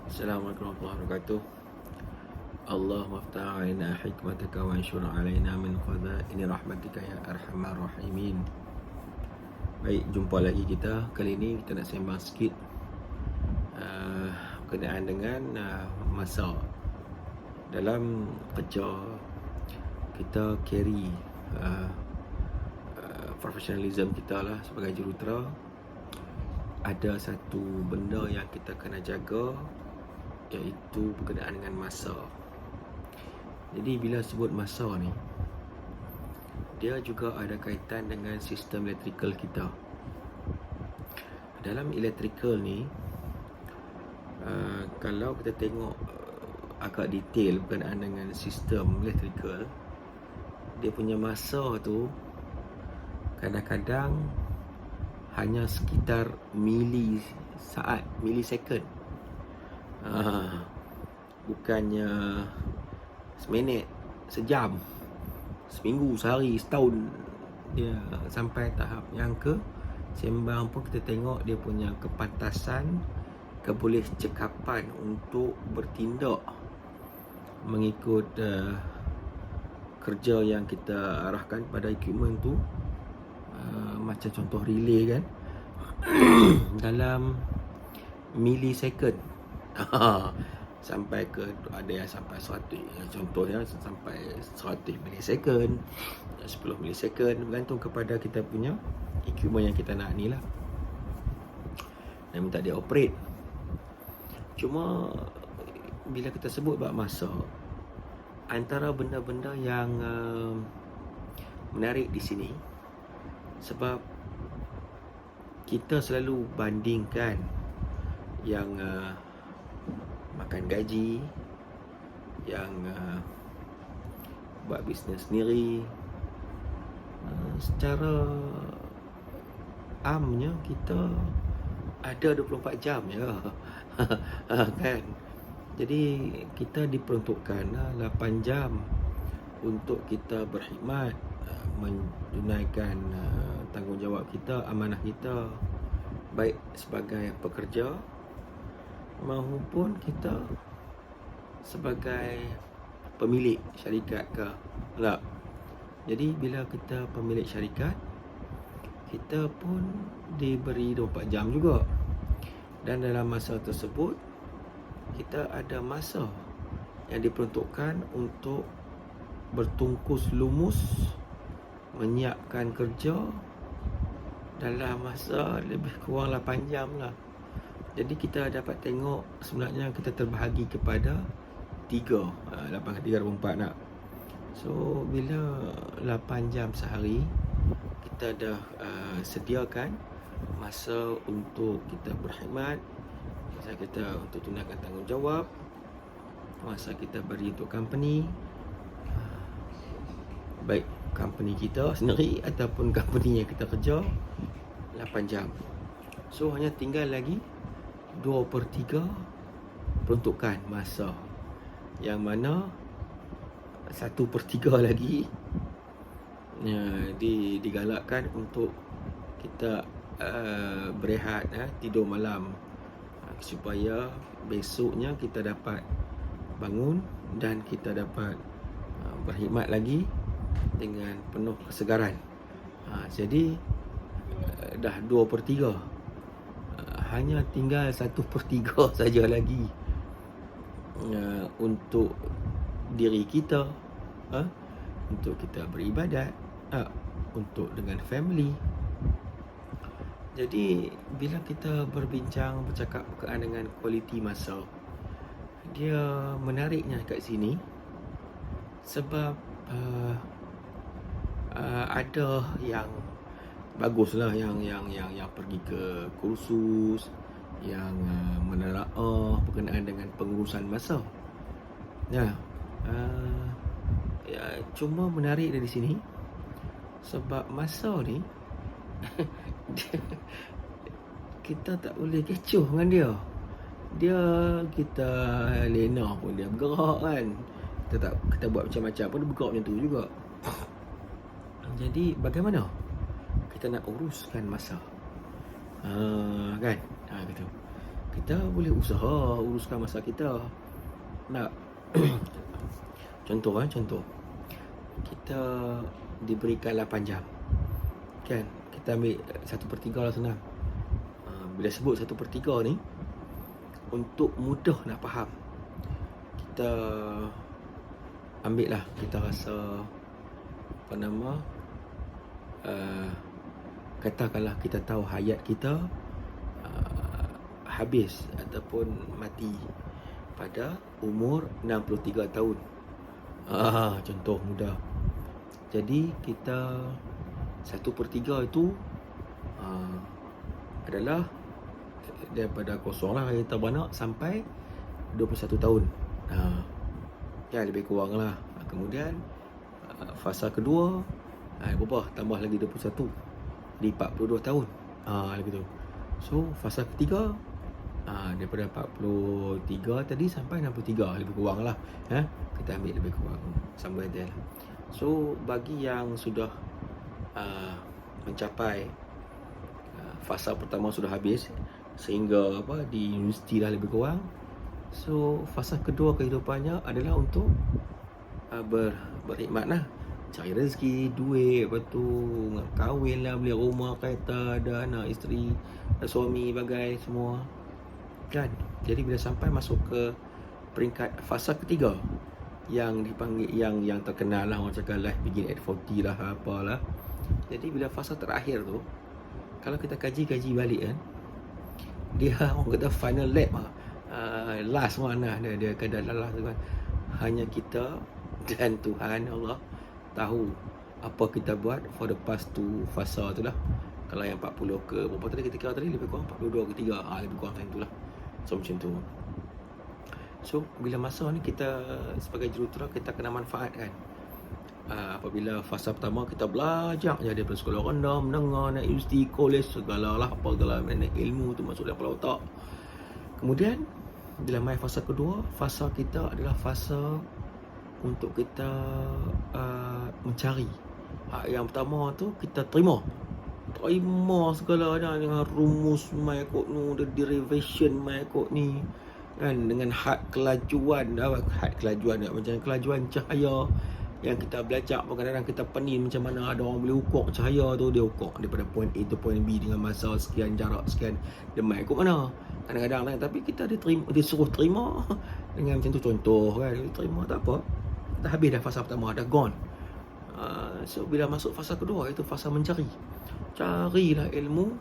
Assalamualaikum warahmatullahi wabarakatuh. Allahumma aftah alaina hikmataka wa anshur alaina min khaza'ini rahmatika ya arhamar rahimin. Baik, jumpa lagi kita. Kali ini kita nak sembang sikit berkenaan dengan masa dalam kerja kita carry professionalism kita lah sebagai jurutera. Ada satu benda yang kita kena jaga, iaitu berkenaan dengan masa. Jadi bila sebut masa ni, dia juga ada kaitan dengan sistem elektrikal kita. Dalam elektrikal ni, kalau kita tengok agak detail berkenaan dengan sistem elektrikal, dia punya masa tu kadang-kadang hanya sekitar milisecond. Bukannya seminit, sejam, seminggu, sehari, setahun. Dia sampai tahap yang sembang pun kita tengok dia punya kepantasan, kebolehcekapan untuk bertindak mengikut kerja yang kita arahkan pada equipment tu. Macam contoh relay kan, dalam milisecond. Sampai ke, ada yang sampai 100, contohnya sampai 100 milisecond, 10 milisecond, bergantung kepada kita punya equipment yang kita nak ni lah, dan minta dia operate. Cuma bila kita sebut bab masa, antara benda-benda yang menarik di sini, sebab kita selalu bandingkan yang makan gaji, yang buat bisnes sendiri. Secara amnya kita ada 24 jam je. Kan? Jadi kita diperuntukkan 8 jam untuk kita berkhidmat, menunaikan tanggungjawab kita, amanah kita, baik sebagai pekerja maupun kita sebagai pemilik syarikat ke. Tak. Jadi bila kita pemilik syarikat, kita pun diberi 24 jam juga. Dan dalam masa tersebut, kita ada masa yang diperuntukkan untuk bertungkus lumus, menyiapkan kerja dalam masa lebih kurang 8 jam lah. Jadi kita dapat tengok sebenarnya kita terbahagi kepada 3, 8/3/4 nak. So bila 8 jam sehari, kita dah sediakan masa untuk kita berkhidmat, masa kita untuk tunaikan tanggungjawab, masa kita beri untuk company, baik company kita sendiri ataupun company yang kita kerja, 8 jam. So hanya tinggal lagi 2/3 peruntukan masa, yang mana 1/3 lagi digalakkan untuk kita berehat, tidur malam, supaya besoknya kita dapat bangun dan kita dapat berkhidmat lagi dengan penuh kesegaran. Jadi dah 2/3, hanya tinggal 1/3 saja lagi untuk diri kita, untuk kita beribadat, untuk dengan family. Jadi bila kita bercakap berkaitan dengan kualiti masa, dia menariknya kat sini sebab ada yang baguslah, yang pergi ke kursus, yang menelaah berkenaan dengan pengurusan masa. Cuma menarik dari sini sebab masa ni kita tak boleh kecoh dengan dia. Kita lena pun dia bergerak kan. Kita buat macam-macam pun dia bergerak macam tu juga. Jadi bagaimana kita nak uruskan masa? Kan? Gitu. kita boleh usaha uruskan masa kita. Nak contoh kita diberikan 8 jam, kan? Kita ambil 1/3 lah, senang. Bila sebut 1/3 ni, untuk mudah nak faham, kita ambil lah, kita rasa apa nama, katakanlah kita tahu hayat kita habis ataupun mati pada umur 63 tahun. Contoh mudah. Jadi kita 1/3 itu adalah daripada kosong lah kita beranak sampai 21 tahun. Ya, lebih kurang lah. Kemudian fasa kedua, berapa? Tambah lagi 21, di 42 tahun. Lagi tu. So fasa ketiga, daripada 43 tadi sampai 63, lebih kurang lah. Kita ambil lebih kurang sama dia lah. So bagi yang sudah mencapai fasa pertama sudah habis, sehingga di universiti lah lebih kurang. So fasa kedua kehidupannya adalah untuk berkhidmat lah, cari rezeki, duit, lepas tu kahwin lah, beli rumah, kereta, ada anak, isteri, ada suami, bagai semua, kan? Jadi bila sampai masuk ke peringkat fasa ketiga, yang dipanggil, yang terkenal lah, orang cakap life begin at 40 lah, apalah. Jadi bila fasa terakhir tu, kalau kita kaji balik kan, dia orang kata final lap lah, last one lah, dia keadaan last tu kan. Hanya kita dan Tuhan Allah tahu apa kita buat for the past two fasa tu lah. Kalau yang 40 ke berapa tadi kita kira tadi, lebih kurang 42 ke 3, lebih kurang macam tu lah. So macam tu. So bila masa ni kita sebagai juruterang, kita kena manfaatkan. Apabila fasa pertama kita belajar je daripada sekolah rendah, menengah, naik universiti, kolej, segala lah, apa segala naik ilmu tu masuk dalam kepala otak. Kemudian bila mai fasa kedua, fasa kita adalah fasa untuk kita mencari. Yang pertama tu kita terima segala dengan rumus mai kod nu, the derivation mai kod ni kan, dengan had kelajuan macam kelajuan cahaya yang kita belajar. Kadang-kadang kita pening macam mana ada orang boleh ukur cahaya tu, dia ukur daripada point A to point B dengan masa sekian, jarak sekian, dia mai kod mana kadang-kadang kan. Tapi kita disuruh terima dengan macam tu, contoh kan, terima tak apa, dah habis dah fasa pertama, dah gone. So bila masuk fasa kedua, itu fasa mencari. Carilah ilmu,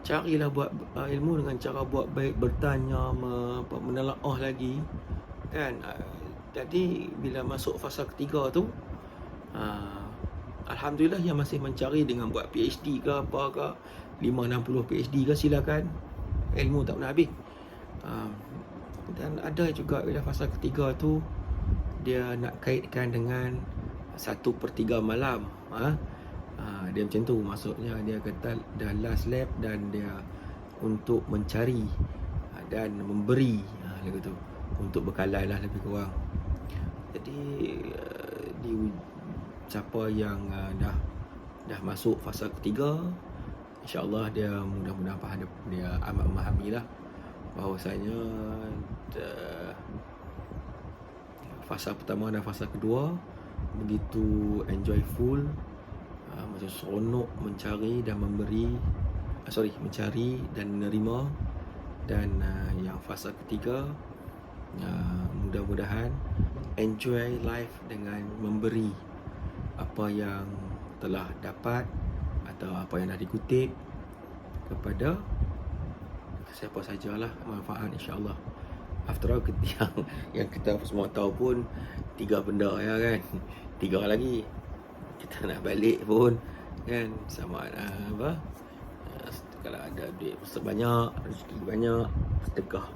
carilah buat ilmu dengan cara buat baik, bertanya, menelaah lagi kan. Jadi bila masuk fasa ketiga tu, alhamdulillah yang masih mencari dengan buat PhD ke apa ke, 5-60 PhD ke, silakan. Ilmu tak pernah habis. Dan ada juga bila fasa ketiga tu, dia nak kaitkan dengan 1/3 malam. Dia macam tu, maksudnya dia kata dah last lap, dan dia untuk mencari dan memberi, lagu tu, untuk bekalan lah lebih kurang. Jadi siapa yang dah masuk fasa ketiga, InsyaAllah dia mudah-mudahan faham, dia amat memahami lah bahawasanya fasa pertama dan fasa kedua begitu enjoyful, macam seronok mencari dan memberi, mencari dan menerima. Dan yang fasa ketiga, mudah-mudahan enjoy life dengan memberi apa yang telah dapat atau apa yang dah dikutip kepada siapa sajalah, manfaat insyaAllah. After all, yang kita semua tahu pun 3 benda ya kan, 3 lagi kita nak balik pun kan, sama ada kalau ada duit banyak, rezeki banyak, sedekah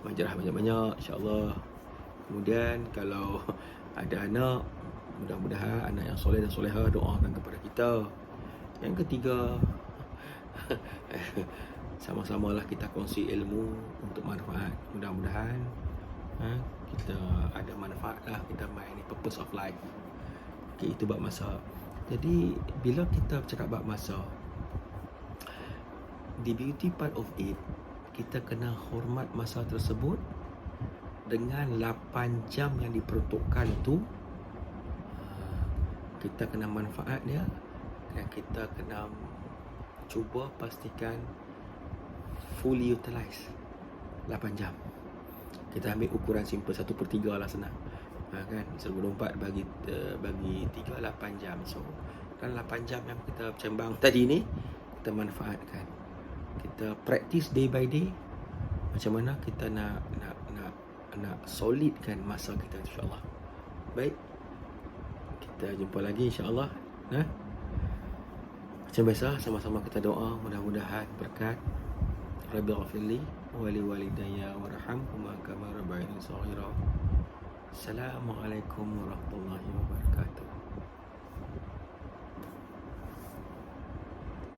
majarah banyak-banyak insyaAllah. Kemudian kalau ada anak, mudah-mudahan anak yang soleh dan soleha, doakan kepada kita. Yang ketiga, sama-samalah kita kongsi ilmu untuk manfaat. Mudah-mudahan kita ada manfaat lah, kita main ni purpose of life. Okay, itu bab masa. Jadi bila kita cakap bab masa, the beauty part of it, kita kena hormat masa tersebut dengan 8 jam yang diperuntukkan tu. Kita kena manfaat dia dan kita kena cuba pastikan fully utilize 8 jam. Kita ambil ukuran simple 1/3 lah, senang. Kan 1024 bagi 3 8 jam. So kan 8 jam yang kita sembang tadi ni kita manfaatkan. Kita practice day by day macam mana kita nak solidkan masa kita, insya-Allah. Baik. Kita jumpa lagi, insya-Allah. Macam biasa, sama-sama kita doa mudah-mudahan berkat. Rabbi ghafirli wa li walidayya warhamhuma kama rabbayani shaghira. Assalamualaikum warahmatullahi wabarakatuh.